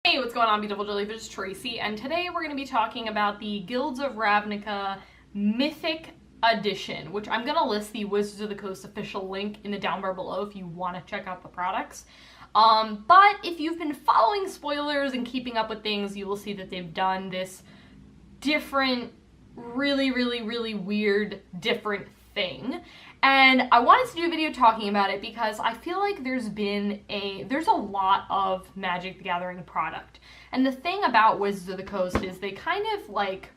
Hey, what's going on, beautiful Jellyfish? It's Tracy, and today we're going to be talking about the Guilds of Ravnica Mythic Edition, which I'm going to list the Wizards of the Coast official link in the down bar below if you want to check out the products. But if you've been following spoilers and keeping up with things, you will see that they've done this different, really weird, different thing. And I wanted to do a video talking about it because I feel like there's a lot of Magic the Gathering product. And the thing about Wizards of the Coast is they kind of like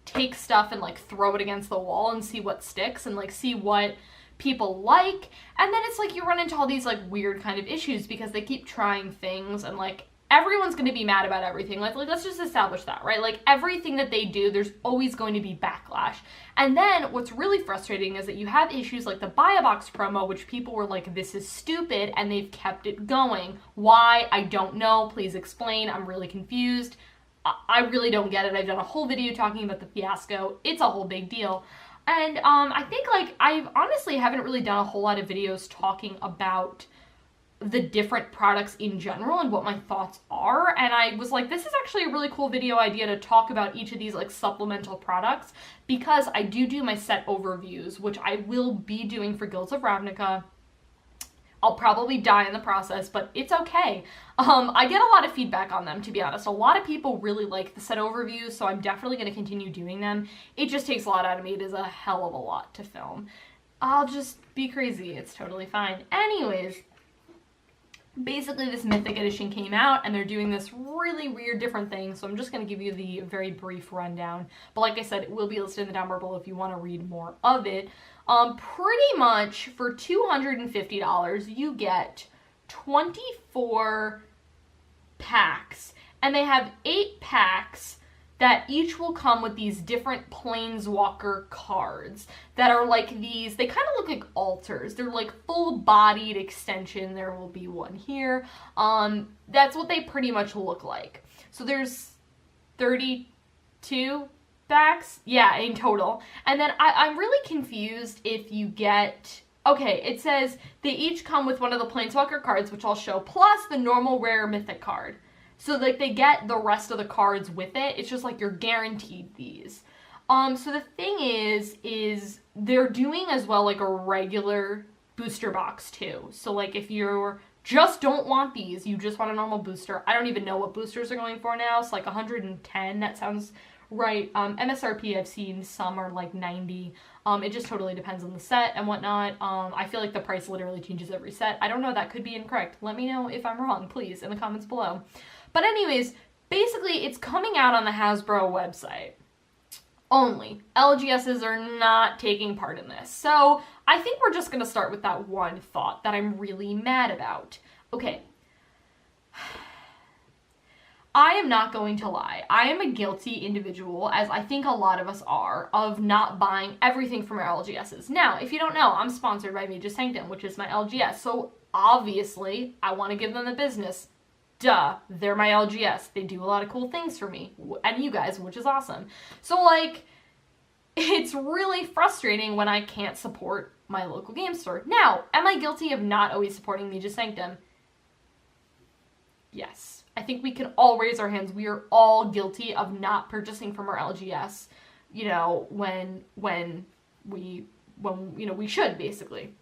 take stuff and like throw it against the wall and see what sticks and like see what people like. And then it's like you run into all these like weird kind of issues because they keep trying things and like everyone's going to be mad about everything. Like, let's just establish that, right? Like, everything that they do, there's always going to be backlash. And then what's really frustrating is that you have issues like the Buy a Box promo, which people were like, this is stupid, and they've kept it going. Why? I don't know. Please explain. I'm really confused. I really don't get it. I've done a whole video talking about the fiasco. It's a whole big deal. And I think, like, I honestly haven't really done a whole lot of videos talking about the different products in general and what my thoughts are, and I was like, this is actually a really cool video idea to talk about each of these like supplemental products, because I do my set overviews, which I will be doing for Guilds of Ravnica. I'll probably die in the process, but it's okay. I get a lot of feedback on them, to be honest. A lot of people really like the set overviews, so I'm definitely going to continue doing them. It just takes a lot out of me. It is a hell of a lot to film. I'll just be crazy. It's totally fine. Anyways, basically this Mythic Edition came out and they're doing this really weird different thing, so I'm just going to give you the very brief rundown. But like I said, it will be listed in the down bar below if you want to read more of it. Pretty much for $250 you get 24 packs, and they have 8 packs that each will come with these different Planeswalker cards that are like these, they kind of look like altars. They're like full-bodied extension. There will be one here. That's what they pretty much look like. So there's 32 packs? Yeah, in total. And then I'm really confused if you get... Okay, it says they each come with one of the Planeswalker cards, which I'll show, plus the normal rare Mythic card. So, like, they get the rest of the cards with it. It's just, like, you're guaranteed these. So the thing is they're doing as well, like, a regular booster box, too. So, like, if you just don't want these, you just want a normal booster. I don't even know what boosters are going for now. It's, like, 110. That sounds right. MSRP, I've seen some are, like, 90. It just totally depends on the set and whatnot. I feel like the price literally changes every set. I don't know. That could be incorrect. Let me know if I'm wrong, please, in the comments below. But anyways, basically, it's coming out on the Hasbro website only. LGSs are not taking part in this. So I think we're just going to start with that one thought that I'm really mad about. Okay. I am not going to lie. I am a guilty individual, as I think a lot of us are, of not buying everything from our LGSs. Now, if you don't know, I'm sponsored by Mage's Sanctum, which is my LGS. So obviously, I want to give them the business. Duh, they're my LGS. They do a lot of cool things for me and you guys, which is awesome. So, like, it's really frustrating when I can't support my local game store. Now, am I guilty of not always supporting Mage's Sanctum? Yes. I think we can all raise our hands. We are all guilty of not purchasing from our LGS, you know, when we should, basically.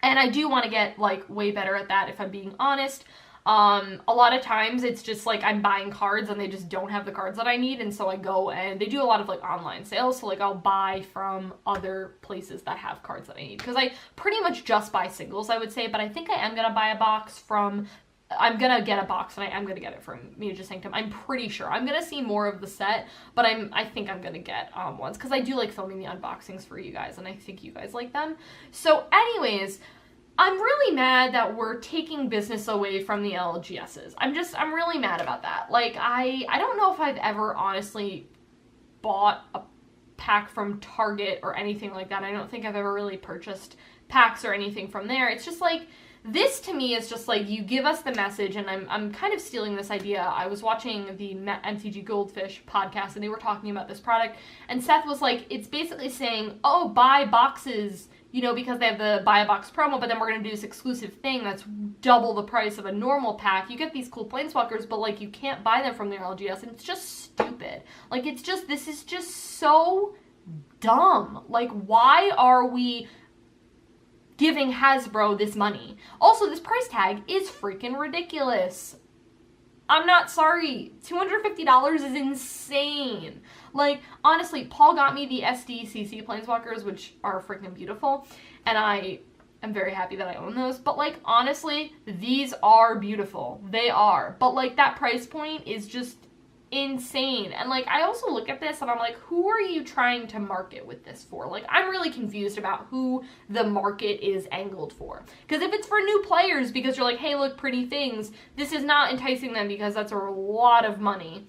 And I do want to get, like, way better at that, if I'm being honest. A lot of times it's just like I'm buying cards and they just don't have the cards that I need, and so I go and they do a lot of like online sales, so like I'll buy from other places that have cards that I need, because I pretty much just buy singles, I would say, but I think I am gonna buy a box from... I'm gonna get a box, and I am gonna get it from Mage's Sanctum. I'm pretty sure. I'm gonna see more of the set, but I think I'm gonna get ones, because I do like filming the unboxings for you guys, and I think you guys like them. So anyways, I'm really mad that we're taking business away from the LGSs. I'm really mad about that. Like, I don't know if I've ever honestly bought a pack from Target or anything like that. I don't think I've ever really purchased packs or anything from there. It's just like, this to me is just like, you give us the message, and I'm kind of stealing this idea. I was watching the MTG Goldfish podcast, and they were talking about this product, and Seth was like, it's basically saying, oh, buy boxes you know, because they have the buy a box promo, but then we're going to do this exclusive thing that's double the price of a normal pack. You get these cool Planeswalkers, but, like, you can't buy them from their LGS, and it's just stupid. Like, it's just, this is just so dumb. Like, why are we giving Hasbro this money? Also, this price tag is freaking ridiculous. I'm not sorry. $250 is insane. Like, honestly, Paul got me the SDCC Planeswalkers, which are freaking beautiful, and I am very happy that I own those. But, like, honestly, these are beautiful. They are. But, like, that price point is just insane. And, like, I also look at this and I'm like, who are you trying to market with this for? Like, I'm really confused about who the market is angled for. Because if it's for new players because you're like, hey, look, pretty things, this is not enticing them because that's a lot of money.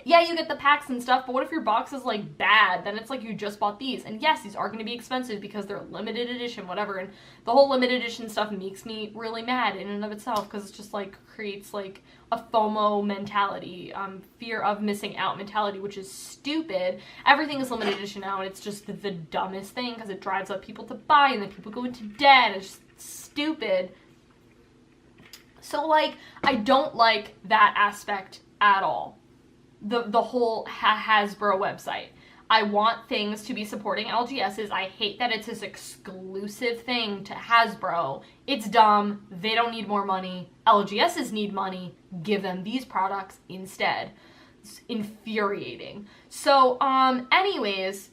Yeah, you get the packs and stuff, but what if your box is, like, bad? Then it's like you just bought these. And yes, these are going to be expensive because they're limited edition, whatever. And the whole limited edition stuff makes me really mad in and of itself because it's just, like, creates, like, a FOMO mentality, fear of missing out mentality, which is stupid. Everything is limited edition now, and it's just the dumbest thing because it drives up people to buy, and then people go into debt. It's just stupid. So, like, I don't like that aspect at all. The whole Hasbro website. I want things to be supporting LGSs. I hate that it's this exclusive thing to Hasbro. It's dumb. They don't need more money. LGSs need money. Give them these products instead. It's infuriating. So, anyways,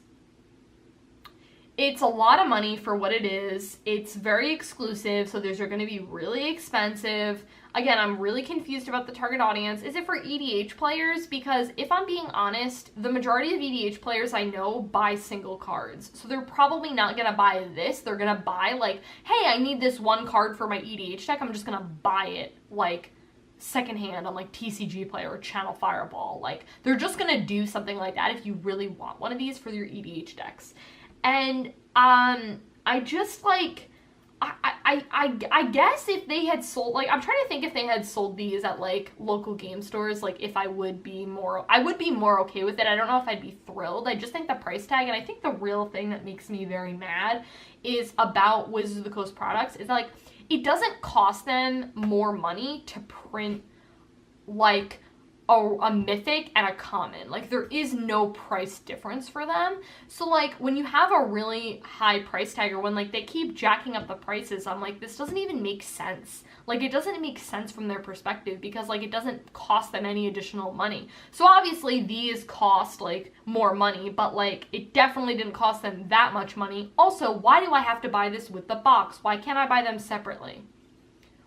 it's a lot of money for what it is. It's very exclusive, so those are going to be really expensive. Again, I'm really confused about the target audience. Is it for EDH players? Because if I'm being honest, the majority of EDH players I know buy single cards. So they're probably not going to buy this. They're going to buy, like, hey, I need this one card for my EDH deck. I'm just going to buy it, like, secondhand on, like, TCG Player or Channel Fireball. Like, they're just going to do something like that if you really want one of these for your EDH decks. And, I just, like, I guess if they had sold, like, I'm trying to think if they had sold these at, like, local game stores, like, if I would be more okay with it. I don't know if I'd be thrilled. I just think the price tag, and I think the real thing that makes me very mad is about Wizards of the Coast products is, like, it doesn't cost them more money to print, like, a mythic and a common. Like, there is no price difference for them. So, like, when you have a really high price tag, or when, like, they keep jacking up the prices, I'm like, this doesn't even make sense. Like, it doesn't make sense from their perspective because, like, it doesn't cost them any additional money. So, obviously, these cost, like, more money, but, like, it definitely didn't cost them that much money. Also, why do I have to buy this with the box? Why can't I buy them separately?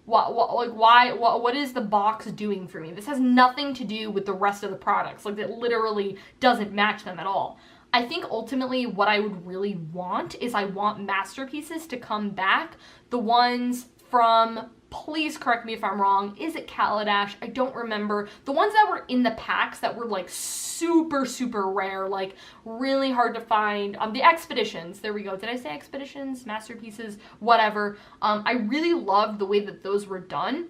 What is the box doing for me? This has nothing to do with the rest of the products. Like, it literally doesn't match them at all. I think ultimately what I would really want is I want masterpieces to come back. The ones from, please correct me if I'm wrong, is it Kaladesh? I don't remember. The ones that were in the packs that were, like, super, super rare, like, really hard to find. The Expeditions, there we go. Did I say Expeditions? Masterpieces? Whatever. I really loved the way that those were done.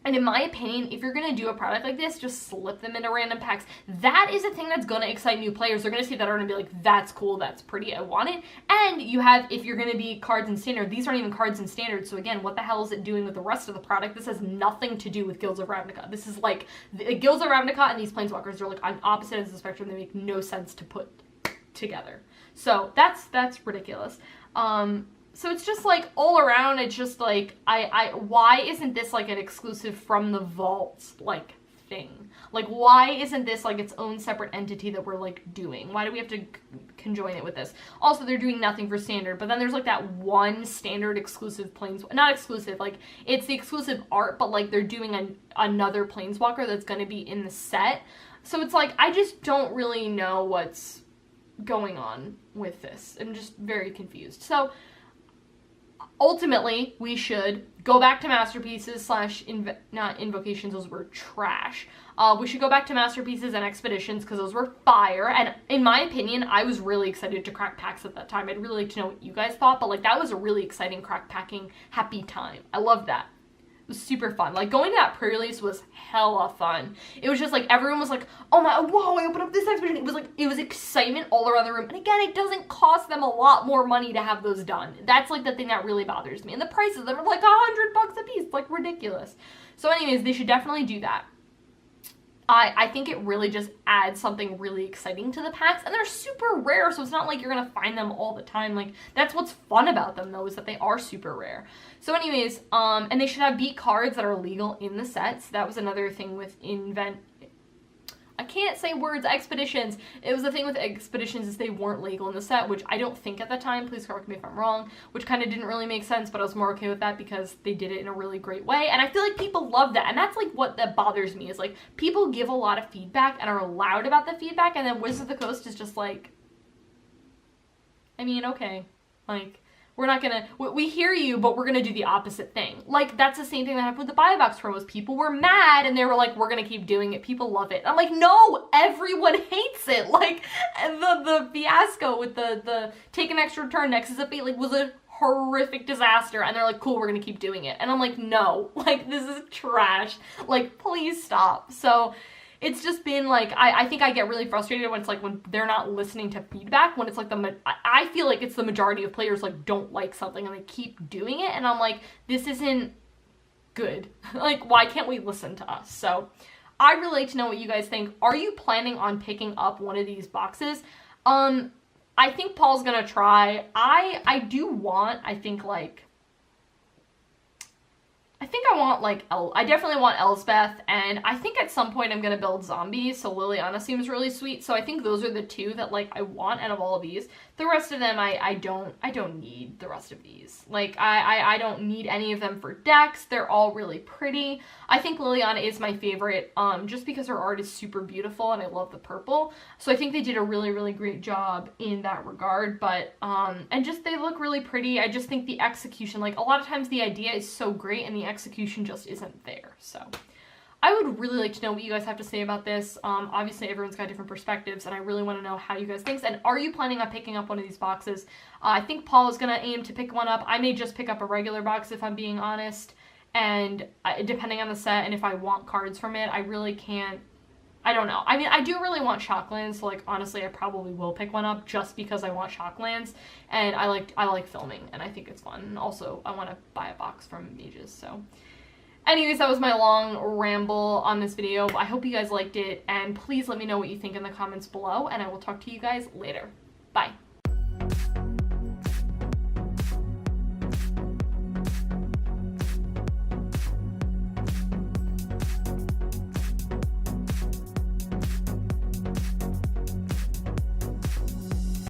And in my opinion, if you're going to do a product like this, just slip them into random packs. That is a thing that's going to excite new players. They're going to see that art and be like, that's cool, that's pretty, I want it. And you have, if you're going to be cards in Standard, these aren't even cards in Standard. So again, what the hell is it doing with the rest of the product? This has nothing to do with Guilds of Ravnica. This is like, the Guilds of Ravnica and these Planeswalkers are like on opposite ends of the spectrum. They make no sense to put together. So that's ridiculous. So it's just, like, all around, it's just, like, why isn't this, like, an exclusive from the vaults, like, thing? Like, why isn't this, like, its own separate entity that we're, like, doing? Why do we have to conjoin it with this? Also, they're doing nothing for Standard, but then there's, like, that one Standard exclusive not exclusive, like, it's the exclusive art, but, like, they're doing another Planeswalker that's gonna be in the set. So it's, like, I just don't really know what's going on with this. I'm just very confused. So, ultimately, we should go back to Masterpieces / not Invocations, those were trash. We should go back to Masterpieces and Expeditions because those were fire. And in my opinion, I was really excited to crack packs at that time. I'd really like to know what you guys thought, but, like, that was a really exciting crack packing happy time. I loved that. It was super fun. Like, going to that pre-release was hella fun. It was just like, everyone was like, oh my, whoa, I opened up this expedition. It was like, it was excitement all around the room. And again, it doesn't cost them a lot more money to have those done. That's like the thing that really bothers me. And the prices, they were like $100 a piece. It's like ridiculous. So anyways, they should definitely do that. I think it really just adds something really exciting to the packs, and they're super rare, so it's not like you're gonna find them all the time. Like, that's what's fun about them, though, is that they are super rare. So anyways, and they should have beat cards that are legal in the sets. That was another thing with I can't say words, expeditions. It was the thing with expeditions is they weren't legal in the set, which I don't think at the time, please correct me if I'm wrong, which kind of didn't really make sense, but I was more okay with that because they did it in a really great way. And I feel like people love that. And that's like what that bothers me, is like people give a lot of feedback and are loud about the feedback, and then Wizards of the Coast is just like, I mean, okay, like, we're not gonna, we hear you, but we're gonna do the opposite thing. Like, that's the same thing that happened with the buy box promos. People were mad and they were like, we're gonna keep doing it. People love it. I'm like, no, everyone hates it. Like, the fiasco with the take an extra turn, Nexus of Fate, like, was a horrific disaster. And they're like, cool, we're gonna keep doing it. And I'm like, no, like, this is trash. Like, please stop. So it's just been like, I think I get really frustrated when it's like, when they're not listening to feedback, when it's like I feel like it's the majority of players like don't like something and they keep doing it, and I'm like, this isn't good. Like, why can't we listen to us? So I'd really like to know what you guys think. Are you planning on picking up one of these boxes? I think Paul's gonna try. I do want, I think I want, like, I definitely want Elsbeth, and I think at some point I'm gonna build zombies, so Liliana seems really sweet, so I think those are the two that, like, I want out of all of these. The rest of them, I don't need the rest of these. Like, I don't need any of them for decks. They're all really pretty. I think Liliana is my favorite, just because her art is super beautiful, and I love the purple, so I think they did a really, really great job in that regard, but, and just, they look really pretty. I just think the execution, like, a lot of times the idea is so great, and the execution just isn't there. So I would really like to know what you guys have to say about this. Obviously everyone's got different perspectives, and I really want to know how you guys think. And are you planning on picking up one of these boxes? I think Paul is going to aim to pick one up. I may just pick up a regular box if I'm being honest, and depending on the set and if I want cards from it, I really can't, I don't know. I mean, I do really want Shocklands, so, like, honestly, I probably will pick one up just because I want Shocklands, and I like filming, and I think it's fun, and also I want to buy a box from Mages, so. Anyways, that was my long ramble on this video. I hope you guys liked it, and please let me know what you think in the comments below, and I will talk to you guys later. Bye.